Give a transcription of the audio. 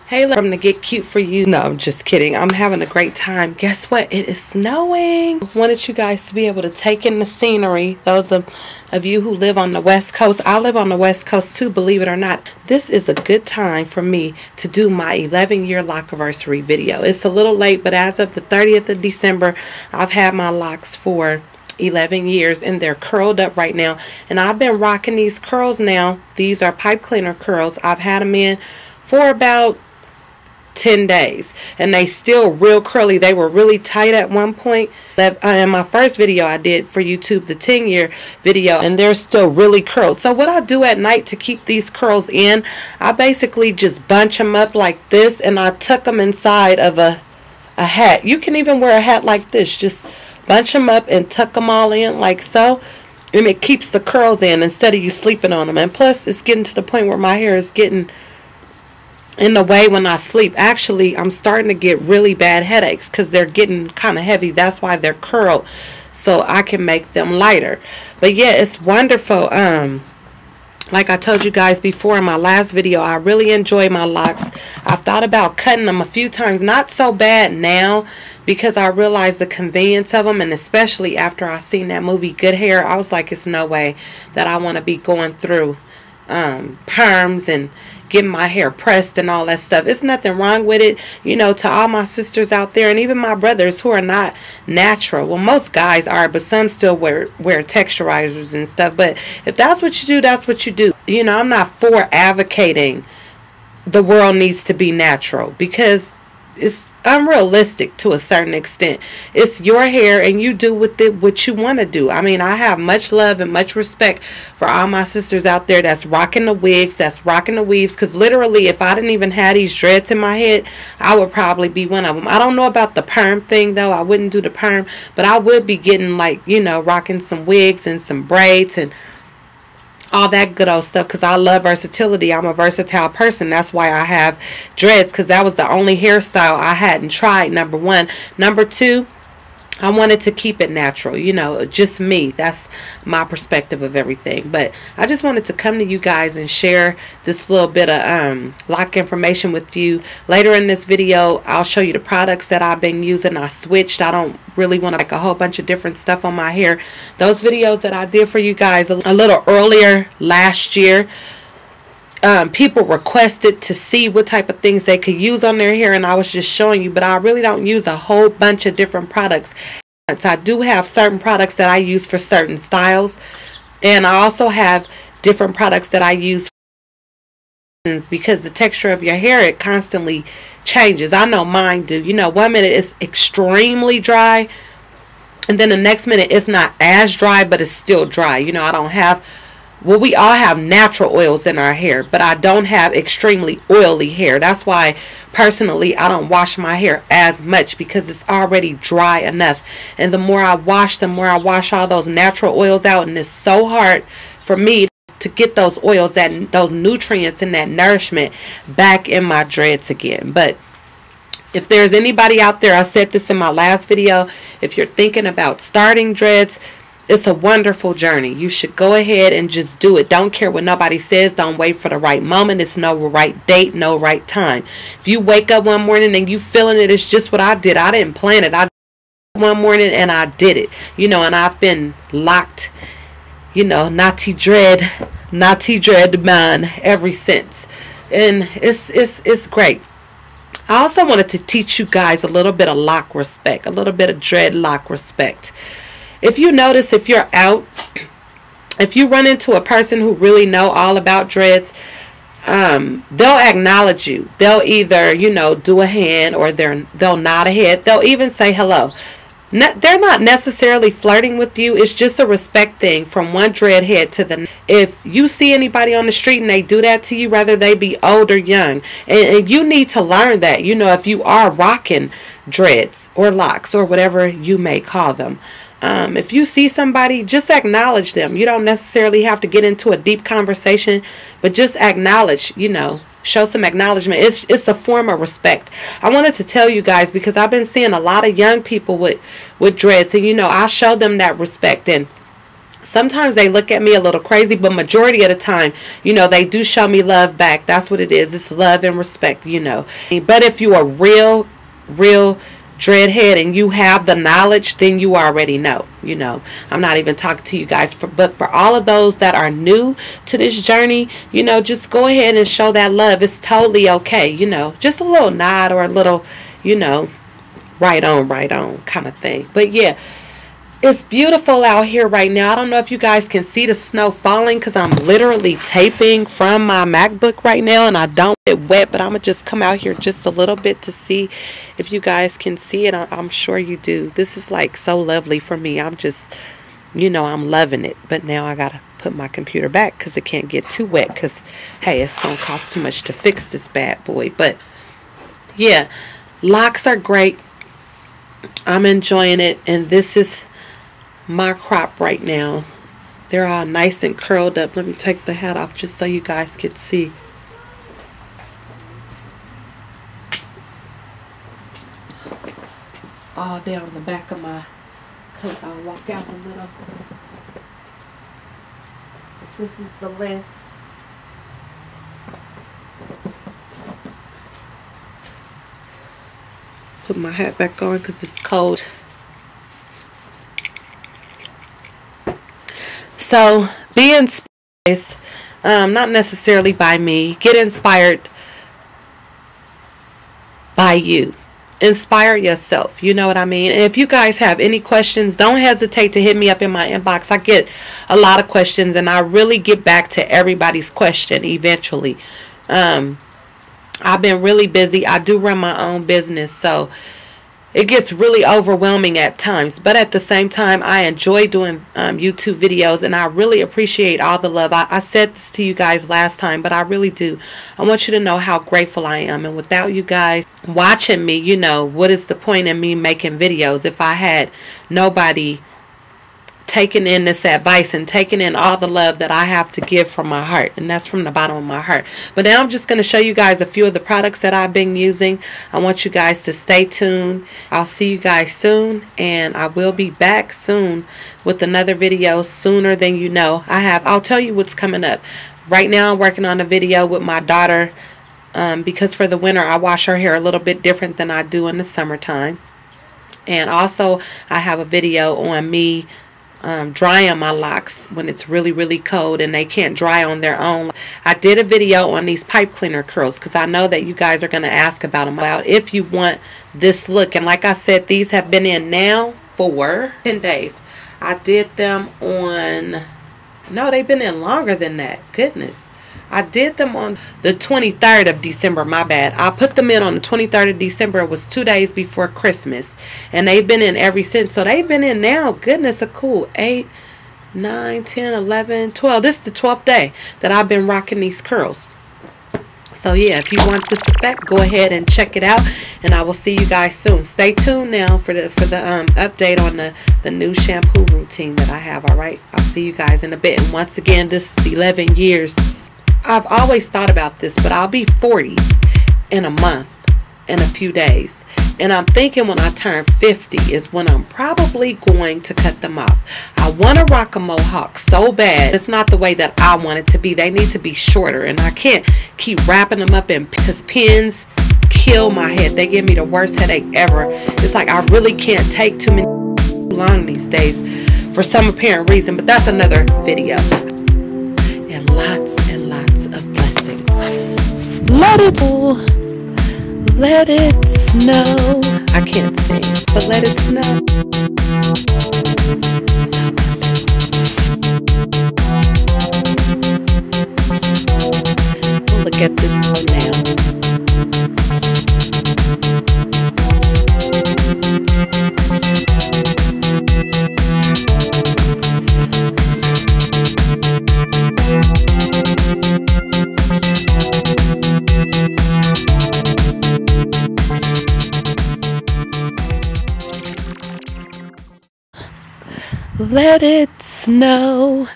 Hey, from the Get Cute For You. No, I'm just kidding. I'm having a great time. Guess what? It is snowing. I wanted you guys to be able to take in the scenery. Those of you who live on the West Coast. I live on the West Coast too, believe it or not. This is a good time for me to do my 11-year lockiversary video. It's a little late, but as of the 30th of December, I've had my locks for 11 years and they're curled up right now. And I've been rocking these curls now. These are pipe cleaner curls. I've had them in for about 10 days and they still real curly. They were really tight at one point in my first video I did for YouTube, the 10-year video, and they're still really curled. So what I do at night to keep these curls in, I basically just bunch them up like this and I tuck them inside of a hat. You can even wear a hat like this. Just bunch them up and tuck them all in like so, and it keeps the curls in instead of you sleeping on them. And plus it's getting to the point where my hair is getting in the way when I sleep. Actually, I'm starting to get really bad headaches because they're getting kind of heavy. That's why they're curled, so I can make them lighter. But yeah, it's wonderful. Like I told you guys before in my last video, I really enjoy my locks. I've thought about cutting them a few times. Not so bad now because I realized the convenience of them, and especially after I seen that movie Good Hair, I was like, it's no way that I want to be going through perms and getting my hair pressed and all that stuff. It's nothing wrong with it, you know, to all my sisters out there and even my brothers who are not natural. Well, most guys are, but some still wear texturizers and stuff. But if that's what you do, that's what you do. You know, I'm not for advocating the world needs to be natural because it's unrealistic to a certain extent. It's your hair and you do with it what you want to do. I mean, I have much love and much respect for all my sisters out there that's rocking the wigs, that's rocking the weaves, because literally if I didn't even have these dreads in my head, I would probably be one of them. I don't know about the perm thing though. I wouldn't do the perm, but I would be getting, like, you know, rocking some wigs and some braids and all that good old stuff because I love versatility. I'm a versatile person. That's why I have dreads, because that was the only hairstyle I hadn't tried, number one. Number two, I wanted to keep it natural, you know, just me. That's my perspective of everything. But I just wanted to come to you guys and share this little bit of lock information with you. Later in this video, I'll show you the products that I've been using. I switched. I don't really want to like a whole bunch of different stuff on my hair. Those videos that I did for you guys a little earlier last year, people requested to see what type of things they could use on their hair, and I was just showing you, but I really don't use a whole bunch of different products. I do have certain products that I use for certain styles, and I also have different products that I use because the texture of your hair, it constantly changes. I know mine do. You know, one minute it's extremely dry and then the next minute it's not as dry, but it's still dry. You know, I don't have, well, we all have natural oils in our hair, but I don't have extremely oily hair. That's why, personally, I don't wash my hair as much because it's already dry enough. And the more I wash, the more I wash all those natural oils out. And it's so hard for me to get those oils, those nutrients and that nourishment back in my dreads again. But if there's anybody out there, I said this in my last video, if you're thinking about starting dreads, it's a wonderful journey. You should go ahead and just do it. Don't care what nobody says. Don't wait for the right moment. It's no right date, no right time. If you wake up one morning and you feeling it, it's just what I did. I didn't plan it. I did it one morning and I did it. You know, and I've been locked, you know, naughty dread man ever since. And it's great. I also wanted to teach you guys a little bit of lock respect, a little bit of dreadlock respect. If you notice, if you're out, if you run into a person who really know all about dreads, they'll acknowledge you. They'll either, you know, do a hand, or they'll nod a head. They'll even say hello. They're not necessarily flirting with you. It's just a respect thing from one dreadhead to the next. If you see anybody on the street and they do that to you, whether they be old or young, and you need to learn that, you know, if you are rocking dreads or locks or whatever you may call them. If you see somebody, just acknowledge them. You don't necessarily have to get into a deep conversation, but just acknowledge, you know, show some acknowledgement. It's a form of respect. I wanted to tell you guys because I've been seeing a lot of young people with dreads, and you know, I show them that respect. And Sometimes they look at me a little crazy, but majority of the time, you know, they do show me love back. That's what it is. It's love and respect, you know. But if you are real dreadhead and you have the knowledge, then you already know, you know. I'm not even talking to you guys, but for all of those that are new to this journey, you know, just go ahead and show that love. It's totally okay, you know. Just a little nod or a little, you know, right on kind of thing. But yeah, it's beautiful out here right now. I don't know if you guys can see the snow falling because I'm literally taping from my MacBook right now and I don't get wet, but I'm going to just come out here just a little bit to see if you guys can see it. I'm sure you do. This is like so lovely for me. I'm just, you know, I'm loving it. But now I got to put my computer back because it can't get too wet because, hey, it's going to cost too much to fix this bad boy. But yeah, locks are great. I'm enjoying it, and this is my crop right now. They're all nice and curled up. Let me take the hat off just so you guys can see. All down the back of my coat. I'll walk out a little. This is the length. Put my hat back on because it's cold. So, be inspired, not necessarily by me. Get inspired by you. Inspire yourself. You know what I mean? And if you guys have any questions, don't hesitate to hit me up in my inbox. I get a lot of questions, and I really get back to everybody's question eventually. I've been really busy. I do run my own business, so it gets really overwhelming at times, but at the same time, I enjoy doing YouTube videos, and I really appreciate all the love. I said this to you guys last time, but I really do. I want you to know how grateful I am, and without you guys watching me, you know, what is the point in me making videos if I had nobody taking in this advice and taking in all the love that I have to give from my heart, and that's from the bottom of my heart. But now I'm just going to show you guys a few of the products that I've been using. I want you guys to stay tuned. I'll see you guys soon, and I will be back soon with another video sooner than you know. I'll tell you what's coming up. Right now I'm working on a video with my daughter because for the winter I wash her hair a little bit different than I do in the summertime. And also I have a video on me drying my locks when it's really cold and they can't dry on their own. I did a video on these pipe cleaner curls because I know that you guys are going to ask about them, about if you want this look. And like I said, these have been in now for 10 days. I did them on, no, they've been in longer than that. Goodness. I did them on the 23rd of December, my bad. I put them in on the 23rd of December. It was 2 days before Christmas. And they've been in ever since. So they've been in now, goodness, a cool 8, 9, 10, 11, 12. This is the 12th day that I've been rocking these curls. So yeah, if you want this effect, go ahead and check it out. And I will see you guys soon. Stay tuned now for the update on the new shampoo routine that I have, alright? I'll see you guys in a bit. And once again, this is 11 years. I've always thought about this, but I'll be 40 in a month, in a few days. And I'm thinking when I turn 50 is when I'm probably going to cut them off. I want to rock a mohawk so bad. It's not the way that I want it to be. They need to be shorter. And I can't keep wrapping them up in, because pins kill my head. They give me the worst headache ever. It's like I really can't take too many long these days for some apparent reason. But that's another video. And lots of blessings. Let it snow. I can't sing, but let it snow. Look at this one now. Let it snow.